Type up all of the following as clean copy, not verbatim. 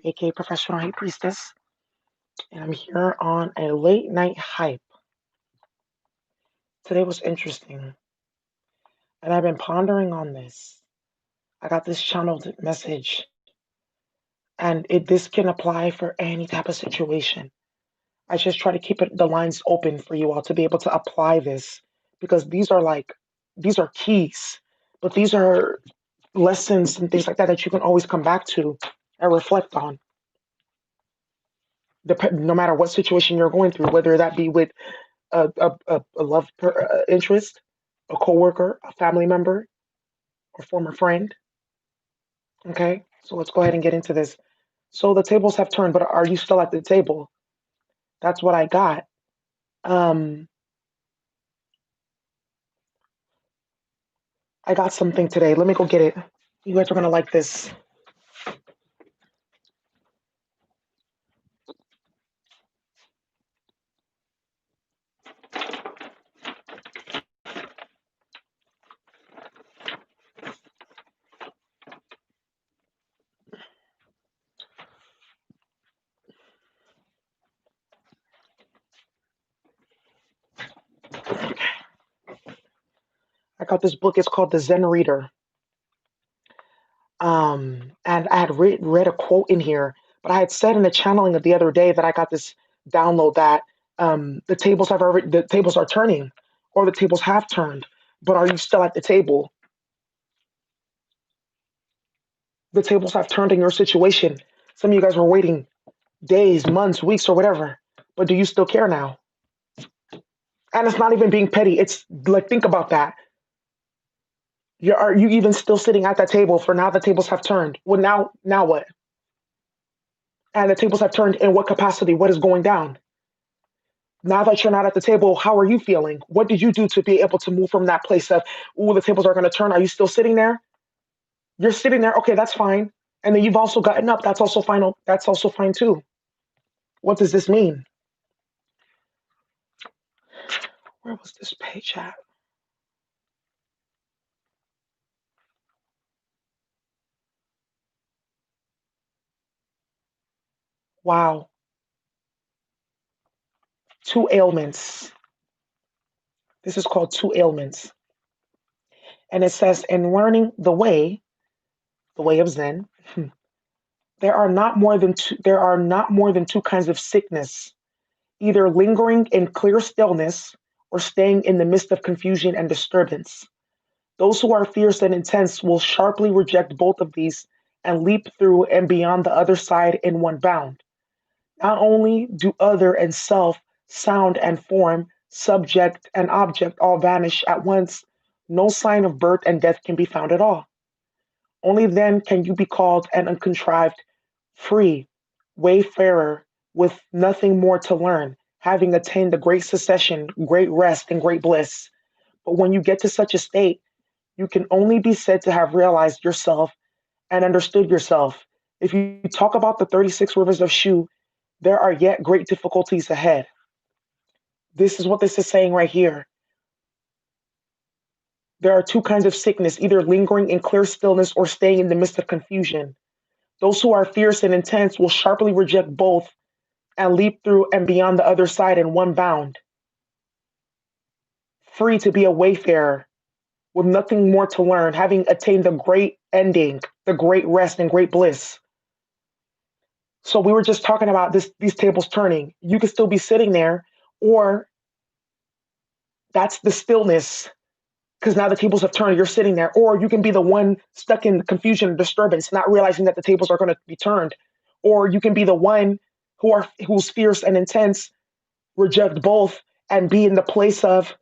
aka Professional High Priestess, and I'm here on a late night hype. Today was interesting, and I've been pondering on this. I got this channeled message, and this can apply for any type of situation. I just try to keep the lines open for you all to be able to apply this because these are keys, but these are lessons and things like that that you can always come back to and reflect on. No matter what situation you're going through, whether that be with a love interest, a coworker, a family member, or former friend. Okay, so let's go ahead and get into this. So the tables have turned, but are you still at the table? That's what I got. Um, I got something today. Let me go get it. You guys are gonna like this. I got this book. It's called The Zen Reader. And I had read a quote in here, but I had said in the channeling of the other day that I got this download that the tables are turning, or the tables have turned. But are you still at the table? The tables have turned in your situation. Some of you guys were waiting days, months, weeks, or whatever. But do you still care now? And it's not even being petty. It's like, think about that. Are you even still sitting at that table for now the tables have turned? Well, now what? And the tables have turned in what capacity? What is going down? Now that you're not at the table, how are you feeling? What did you do to be able to move from that place of, oh, the tables are going to turn? Are you still sitting there? You're sitting there. Okay, that's fine. And then you've also gotten up. That's also fine. That's also fine too. What does this mean? Where was this page at? Wow. Two ailments. This is called two ailments. And it says, in learning the way of Zen, there are not more than two kinds of sickness, either lingering in clear stillness or staying in the midst of confusion and disturbance. Those who are fierce and intense will sharply reject both of these and leap through and beyond the other side in one bound. Not only do other and self, sound and form, subject and object all vanish at once, no sign of birth and death can be found at all. Only then can you be called an uncontrived, free wayfarer with nothing more to learn, having attained the great succession, great rest, and great bliss. But when you get to such a state, you can only be said to have realized yourself and understood yourself. If you talk about the 36 rivers of Shu, there are yet great difficulties ahead. This is what this is saying right here. There are two kinds of sickness, either lingering in clear stillness or staying in the midst of confusion. Those who are fierce and intense will sharply reject both and leap through and beyond the other side in one bound, free to be a wayfarer with nothing more to learn, having attained the great ending, the great rest and great bliss. So we were just talking about these tables turning. You could still be sitting there, or that's the stillness because now the tables have turned. You're sitting there, or you can be the one stuck in confusion and disturbance, not realizing that the tables are going to be turned, or you can be the one who's fierce and intense, reject both, and be in the place of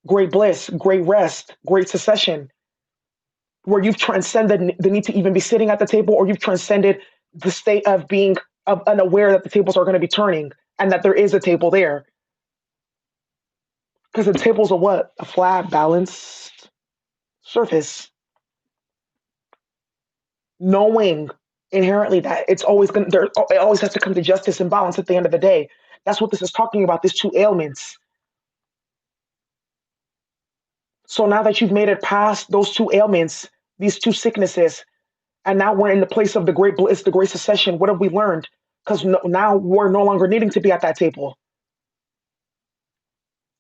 great bliss, great rest, great succession, where you've transcended the need to even be sitting at the table, or you've transcended the state of being unaware that the tables are going to be turning and that there is a table there. Because the table's a what? A flat, balanced surface. Knowing inherently that it's always going to, it always has to come to justice and balance at the end of the day. That's what this is talking about, these two ailments. So now that you've made it past those two ailments, these two sicknesses, And now we're in the place of the great bliss, the great secession. What have we learned? Because now we're no longer needing to be at that table.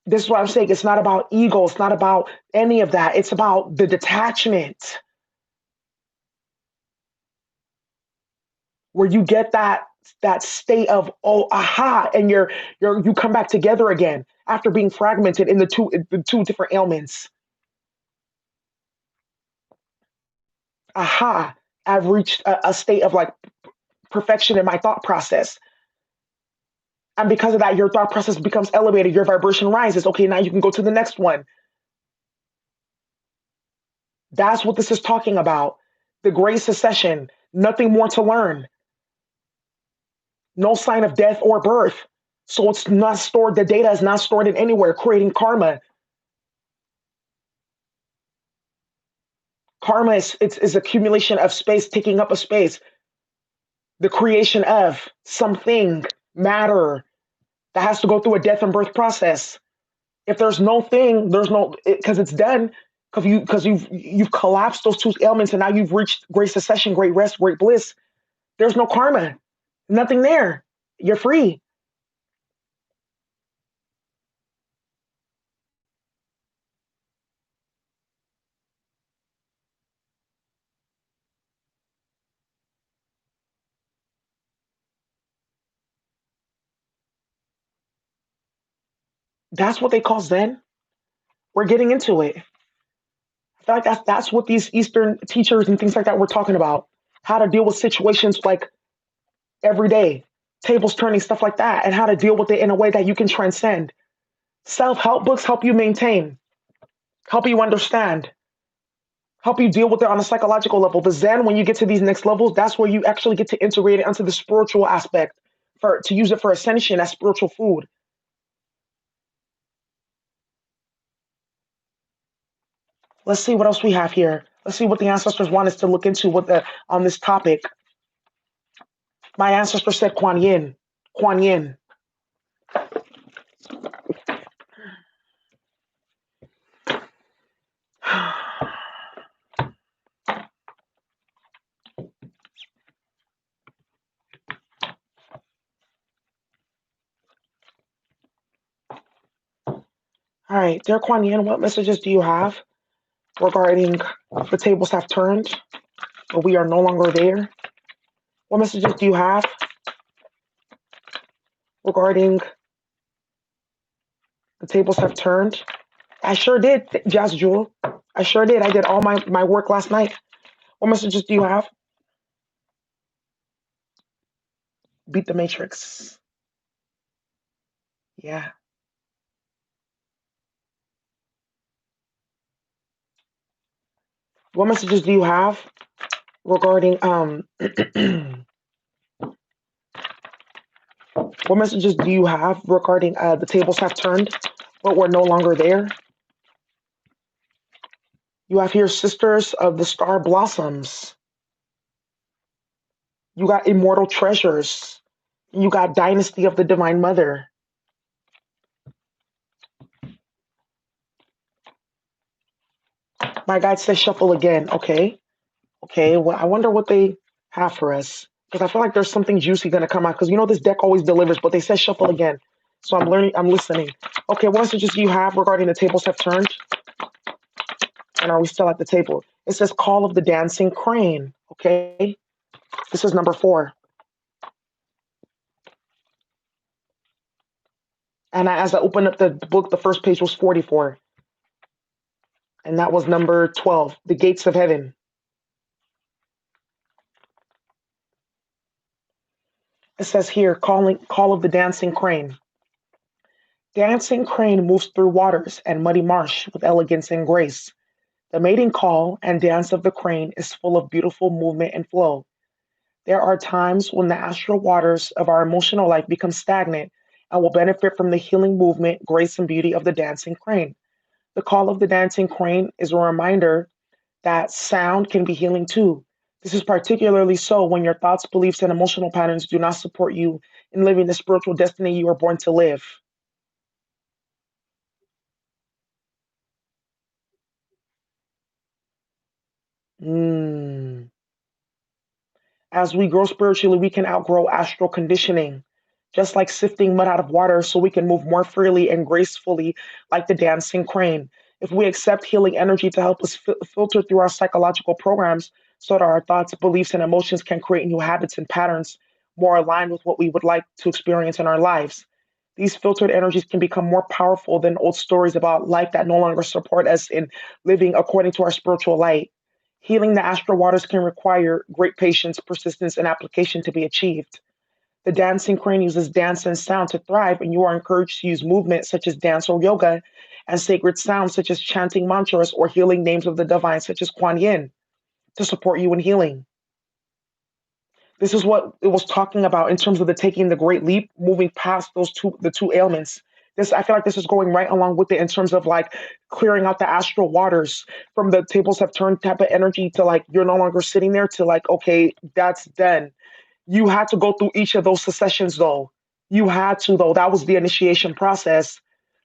This is what I'm saying. It's not about ego. It's not about any of that. It's about the detachment where you get that state of, oh, aha, and you come back together again after being fragmented in the two different ailments. Aha, I've reached a state of like perfection in my thought process. And because of that, your thought process becomes elevated, your vibration rises. Okay, now you can go to the next one. That's what this is talking about. The great secession, nothing more to learn, no sign of death or birth. So it's not stored, the data is not stored in anywhere, creating karma. Karma is accumulation of space, taking up a space, the creation of something, matter that has to go through a death and birth process. If there's no thing, there's no, because it's done, because you've collapsed those two elements and now you've reached great secession, great rest, great bliss. There's no karma, nothing there. You're free. That's what they call Zen. We're getting into it. I feel like that's what these Eastern teachers and things like that were talking about. How to deal with situations like every day, tables turning, stuff like that, and how to deal with it in a way that you can transcend. Self help books help you maintain, help you understand, help you deal with it on a psychological level. The Zen, when you get to these next levels, that's where you actually get to integrate it onto the spiritual aspect for to use it for ascension as spiritual food. Let's see what else we have here. Let's see what the ancestors want us to look into with the on this topic. My ancestor said Kuan Yin. Kuan Yin. All right, dear Kuan Yin, what messages do you have regarding the tables have turned, but we are no longer there? What messages do you have regarding the tables have turned? I sure did, Jazz Jewel. I sure did. I did all my work last night. What messages do you have? Beat the Matrix. Yeah. What messages do you have regarding what messages do you have regarding the tables have turned, but we're no longer there? You have here Sisters of the Star Blossoms. You got Immortal Treasures. You got Dynasty of the Divine Mother. My guide says shuffle again. Okay. Okay. Well, I wonder what they have for us. Because I feel like there's something juicy gonna come out. Because you know this deck always delivers, but they said shuffle again. So I'm learning, I'm listening. Okay, what messages do you have regarding the tables have turned? And are we still at the table? It says Call of the Dancing Crane. Okay. This is number 4. And as I opened up the book, the first page was 44. And that was number 12, The Gates of Heaven. It says here, Call of the Dancing Crane. Dancing crane moves through waters and muddy marsh with elegance and grace. The mating call and dance of the crane is full of beautiful movement and flow. There are times when the astral waters of our emotional life become stagnant and will benefit from the healing movement, grace, and beauty of the dancing crane. The call of the dancing crane is a reminder that sound can be healing too. This is particularly so when your thoughts, beliefs, and emotional patterns do not support you in living the spiritual destiny you are born to live. Mm. As we grow spiritually, we can outgrow astral conditioning, just like sifting mud out of water so we can move more freely and gracefully like the dancing crane. If we accept healing energy to help us filter through our psychological programs so that our thoughts, beliefs, and emotions can create new habits and patterns more aligned with what we would like to experience in our lives. These filtered energies can become more powerful than old stories about life that no longer support us in living according to our spiritual light. Healing the astral waters can require great patience, persistence, and application to be achieved. The dancing crane uses dance and sound to thrive, and you are encouraged to use movement such as dance or yoga and sacred sounds such as chanting mantras or healing names of the divine such as Kuan Yin to support you in healing. This is what it was talking about in terms of the taking the great leap, moving past the two ailments. This I feel like this is going right along with it in terms of like clearing out the astral waters from the tables have turned type of energy to like you're no longer sitting there to like, okay, that's done. You had to go through each of those secessions though. You had to though. That was the initiation process.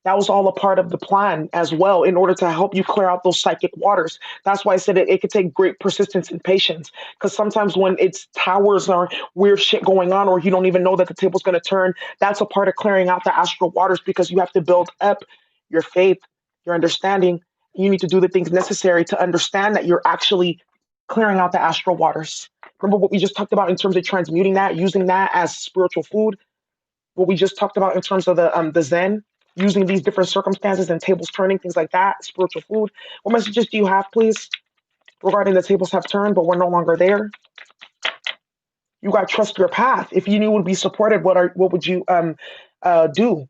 That was all a part of the plan as well in order to help you clear out those psychic waters. That's why I said it could take great persistence and patience. Because sometimes when it's towers or weird shit going on, or you don't even know that the table's going to turn, that's a part of clearing out the astral waters because you have to build up your faith, your understanding. You need to do the things necessary to understand that you're actually clearing out the astral waters. Remember what we just talked about in terms of transmuting that, using that as spiritual food. What we just talked about in terms of the Zen, using these different circumstances and tables turning, things like that, spiritual food. What messages do you have, please, regarding the tables have turned, but we're no longer there? You got to trust your path. If you knew you would be supported, what would you do?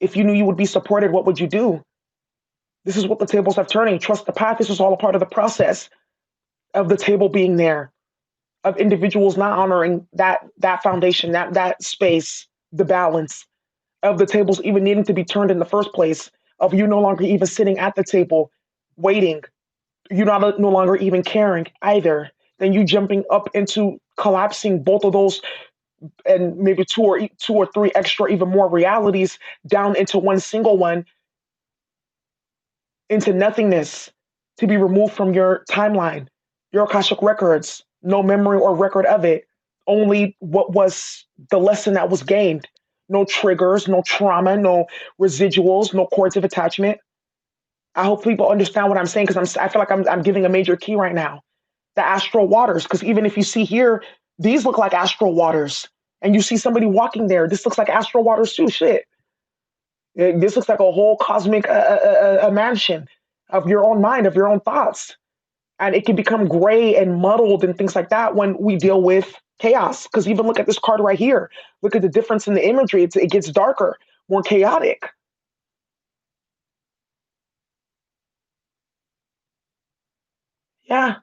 If you knew you would be supported, what would you do? This is what the tables have turning. Trust the path. This is all a part of the process of the table being there, of individuals not honoring that foundation, that space, the balance of the tables even needing to be turned in the first place, of you no longer even sitting at the table waiting, you not no longer even caring either. Then you jumping up into collapsing both of those and maybe two or three extra even more realities down into one single one, into nothingness, to be removed from your timeline, your Akashic records, no memory or record of it, only what was the lesson that was gained. No triggers, no trauma, no residuals, no cords of attachment. I hope people understand what I'm saying because I feel like I'm giving a major key right now. The astral waters, because even if you see here, these look like astral waters, and you see somebody walking there. This looks like astral waters too. Shit, this looks like a whole cosmic a mansion of your own mind, of your own thoughts, and it can become gray and muddled and things like that when we deal with chaos. Because even look at this card right here. Look at the difference in the imagery. It gets darker, more chaotic. Yeah,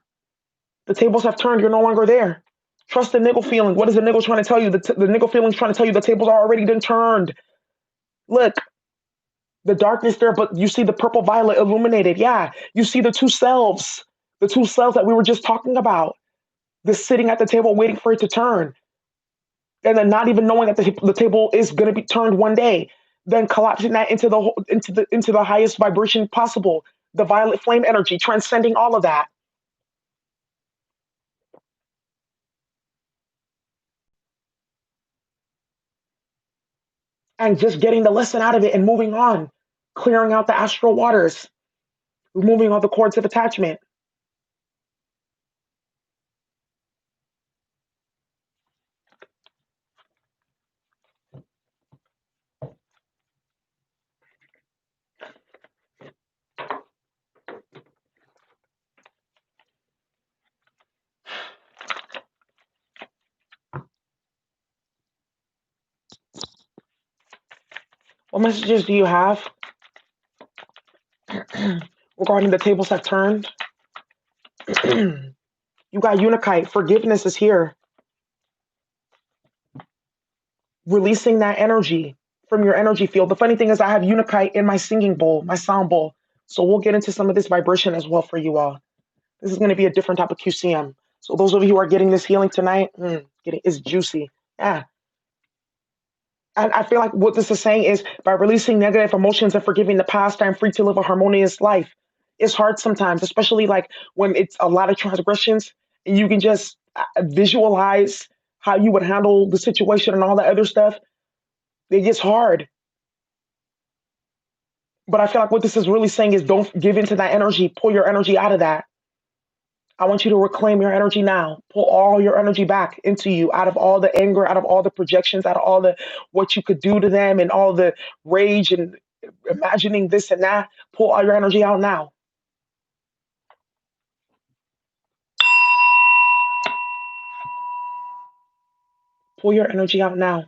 the tables have turned. You're no longer there. Trust the niggle feeling. What is the niggle trying to tell you? The niggle feeling's trying to tell you the tables are already been turned. Look, the darkness there, but you see the purple violet illuminated. Yeah, you see the two selves that we were just talking about. The sitting at the table waiting for it to turn, and then not even knowing that the table is going to be turned one day. Then collapsing that into the highest vibration possible. The violet flame energy, transcending all of that, and just getting the lesson out of it and moving on, clearing out the astral waters, removing all the cords of attachment. What messages do you have regarding the tables have turned? You got Unikite. Forgiveness is here. Releasing that energy from your energy field. The funny thing is, I have Unikite in my singing bowl, my sound bowl. So we'll get into some of this vibration as well for you all. This is going to be a different type of QCM. So those of you who are getting this healing tonight, it's juicy. Yeah. And I feel like what this is saying is by releasing negative emotions and forgiving the past, I'm free to live a harmonious life. It's hard sometimes, especially like when it's a lot of transgressions. And you can just visualize how you would handle the situation and all that other stuff, it gets hard. But I feel like what this is really saying is don't give into that energy. Pull your energy out of that. I want you to reclaim your energy now. Pull all your energy back into you, out of all the anger, out of all the projections, out of all the what you could do to them and all the rage and imagining this and that. Pull all your energy out now. Pull your energy out now.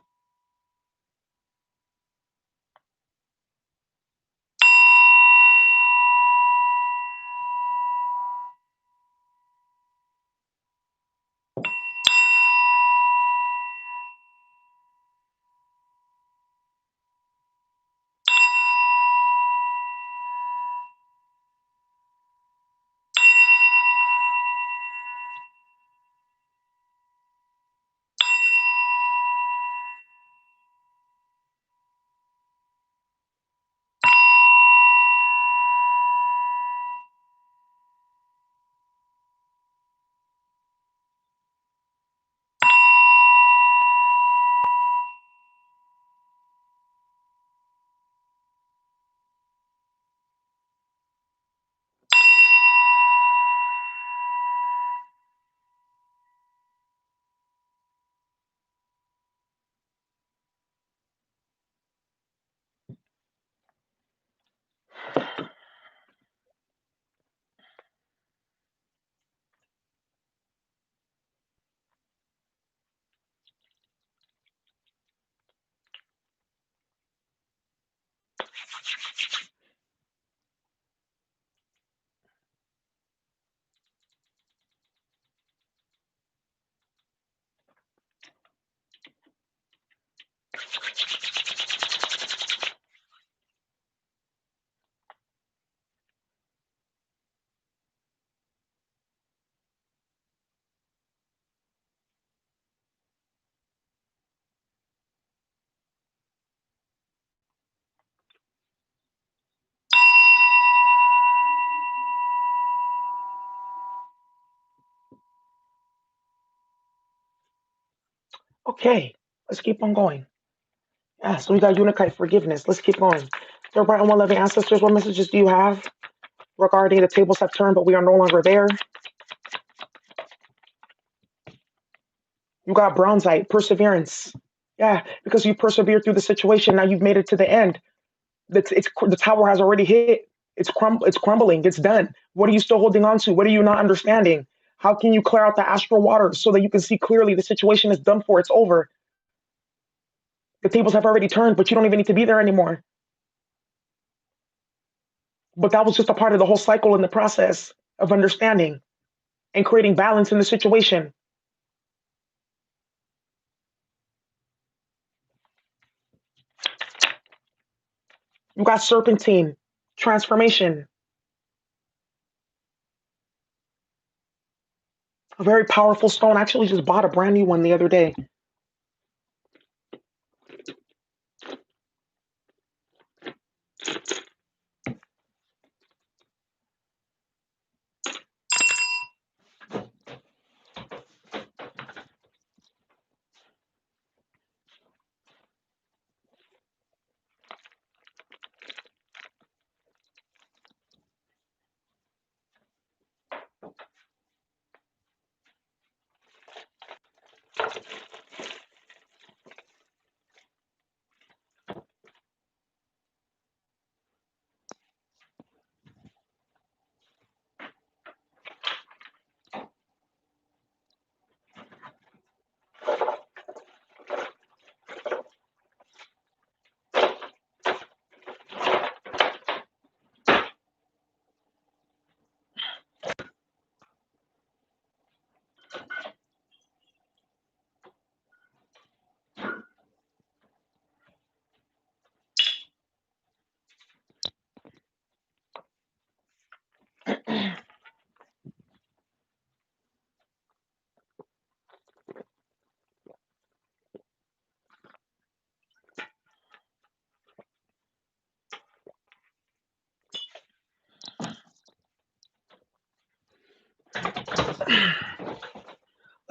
Okay, let's keep on going. Yeah, so we got Unikite forgiveness. Let's keep going. Dear bright and one loving ancestors, what messages do you have regarding the tables have turned, but we are no longer there? You got bronzite, perseverance. Yeah, because you persevered through the situation. Now you've made it to the end. The tower has already hit. It's crumbling. It's done. What are you still holding on to? What are you not understanding? How can you clear out the astral waters so that you can see clearly the situation is done for? It's over. The tables have already turned, but you don't even need to be there anymore. But that was just a part of the whole cycle in the process of understanding and creating balance in the situation. You got serpentine, transformation, a very powerful stone. I actually just bought a brand new one the other day.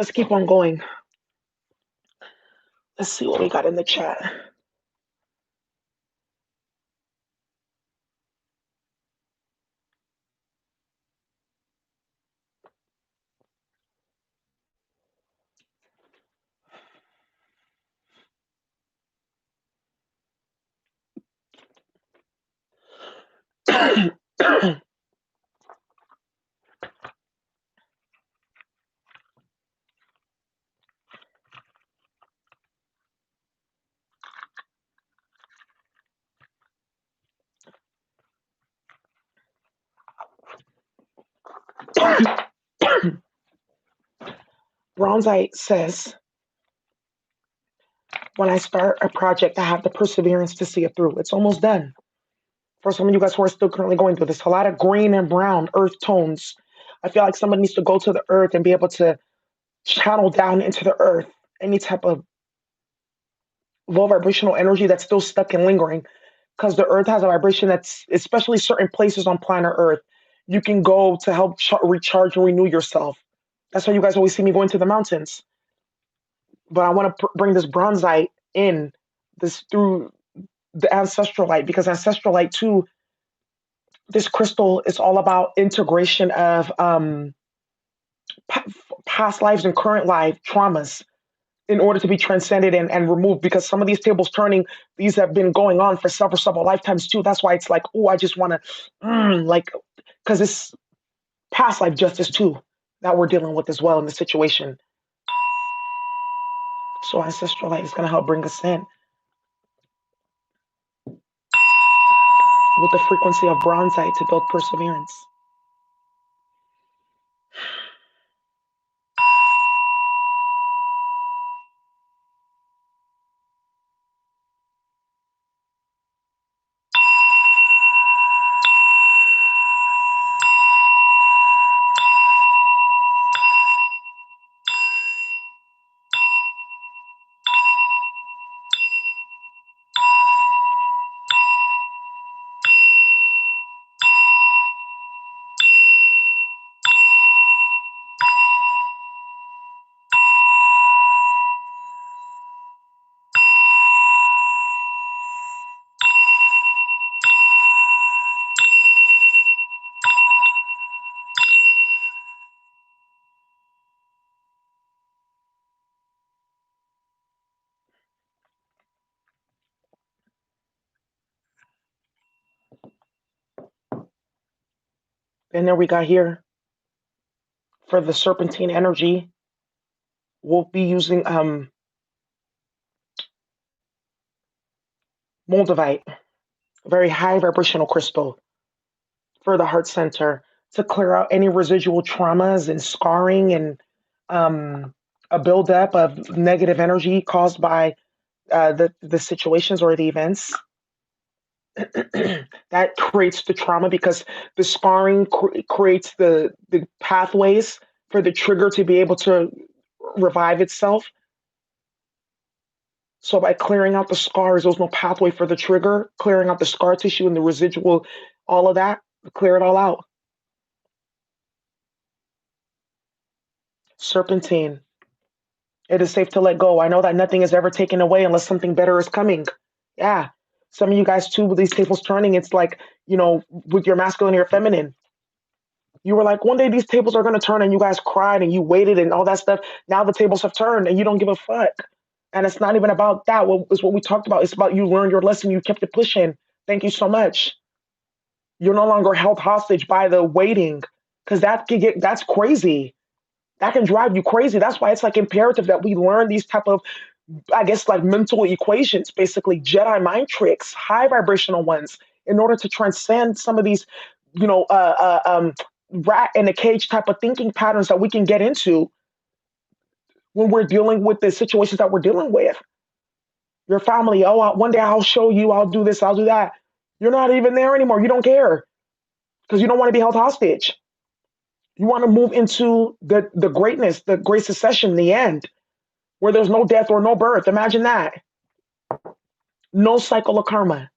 Let's keep on going. Let's see what we got in the chat. Bronzite says, when I start a project, I have the perseverance to see it through. It's almost done. For some of you guys who are still currently going through this, a lot of green and brown earth tones. I feel like somebody needs to go to the earth and be able to channel down into the earth any type of low vibrational energy that's still stuck and lingering. Because the earth has a vibration that's, especially certain places on planet earth, you can go to help recharge and renew yourself. That's why you guys always see me going to the mountains. But I want to bring this bronzite in this through the ancestral light, because ancestral light too, this crystal is all about integration of past lives and current life traumas in order to be transcended and removed, because some of these tables turning, these have been going on for several lifetimes too. That's why it's like, oh, I just want to like, because it's past life justice too that we're dealing with as well in the situation. So ancestral light is going to help bring us in with the frequency of bronzite to build perseverance. And then we got here for the serpentine energy, we'll be using moldavite, a very high vibrational crystal for the heart center, to clear out any residual traumas and scarring and a buildup of negative energy caused by the situations or the events that creates the trauma, because the scarring creates the pathways for the trigger to be able to revive itself. So by clearing out the scars, there's no pathway for the trigger, clearing out the scar tissue and the residual, all of that, clear it all out. Serpentine. It is safe to let go. I know that nothing is ever taken away unless something better is coming. Yeah. Some of you guys too, with these tables turning, it's like, with your masculine and your feminine. You were like, one day these tables are going to turn, and you guys cried and you waited and all that stuff. Now the tables have turned and you don't give a fuck. And it's not even about that. It's what we talked about. It's about you learned your lesson. You kept it pushing. Thank you so much. You're no longer held hostage by the waiting, because that's crazy. That can drive you crazy. That's why it's like imperative that we learn these type of, I guess, like mental equations, basically Jedi mind tricks, high vibrational ones, in order to transcend some of these, rat in a cage type of thinking patterns that we can get into when we're dealing with the situations that we're dealing with. Your family, oh, one day I'll show you, I'll do this, I'll do that. You're not even there anymore. You don't care because you don't want to be held hostage. You want to move into the greatness, the great succession, the end, where there's no death or no birth. Imagine that. No cycle of karma.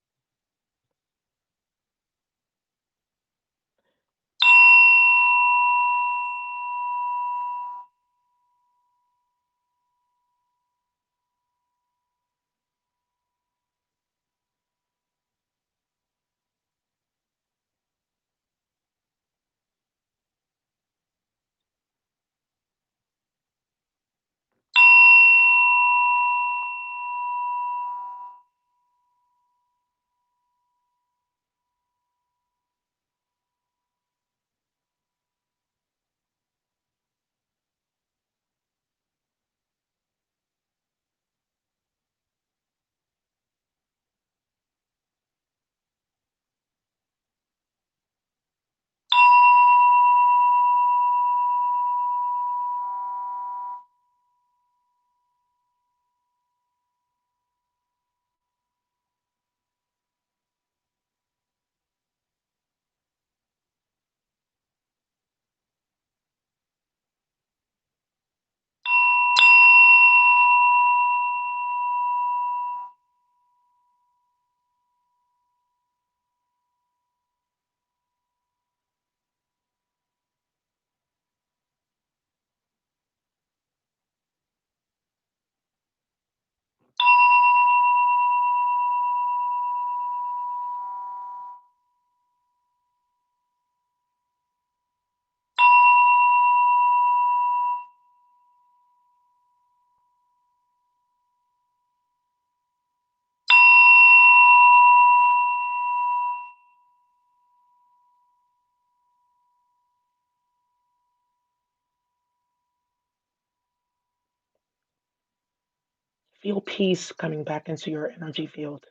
Feel peace coming back into your energy field.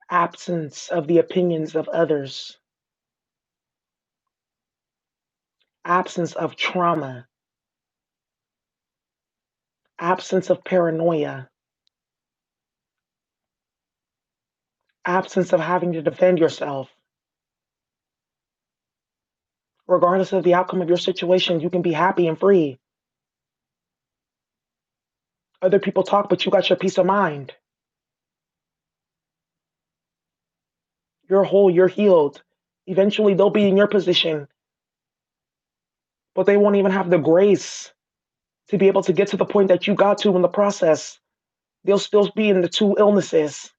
Absence of the opinions of others. Absence of trauma. Absence of paranoia. Absence of having to defend yourself. Regardless of the outcome of your situation, you can be happy and free. Other people talk, but you got your peace of mind. You're whole, you're healed. Eventually, they'll be in your position, but they won't even have the grace to be able to get to the point that you got to in the process. They'll still be in the two illnesses.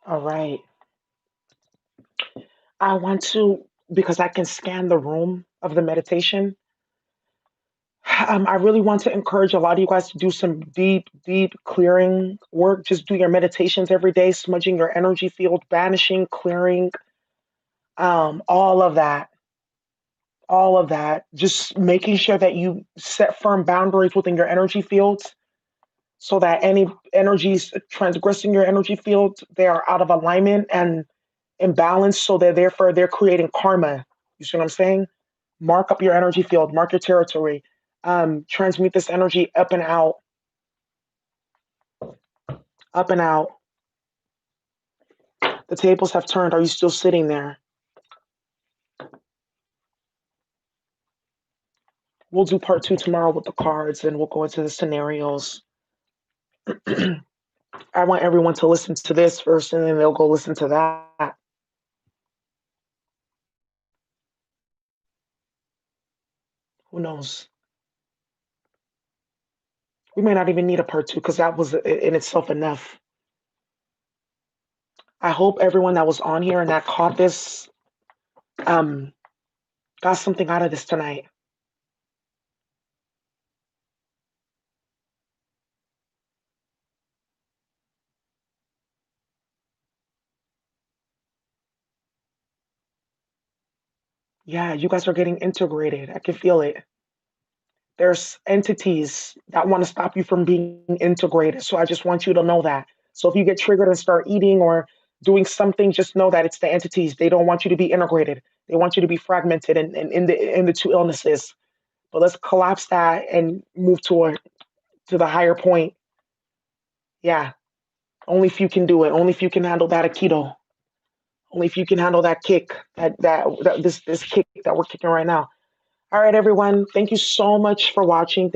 All right. I want to, because I can scan the room of the meditation. I really want to encourage a lot of you guys to do some deep, deep clearing work. Just do your meditations every day, smudging your energy field, banishing, clearing, all of that. All of that. Just making sure that you set firm boundaries within your energy fields so that any energies transgressing your energy field, they are out of alignment and imbalanced. So that therefore they're creating karma. You see what I'm saying? Mark up your energy field, mark your territory, transmute this energy up and out, up and out. The tables have turned. Are you still sitting there? We'll do part 2 tomorrow with the cards and we'll go into the scenarios. I want everyone to listen to this first and then they'll go listen to that. Who knows? We may not even need a part 2 because that was in itself enough. I hope everyone that was on here and that caught this got something out of this tonight. Yeah, you guys are getting integrated. I can feel it. There's entities that want to stop you from being integrated. So I just want you to know that. So if you get triggered and start eating or doing something, just know that it's the entities. They don't want you to be integrated. They want you to be fragmented and in the two illnesses. But let's collapse that and move to the higher point. Yeah. Only if you can do it. Only if you can handle that Aikido. Only if you can handle that kick, that this kick that we're kicking right now. All right, everyone. Thank you so much for watching. Thank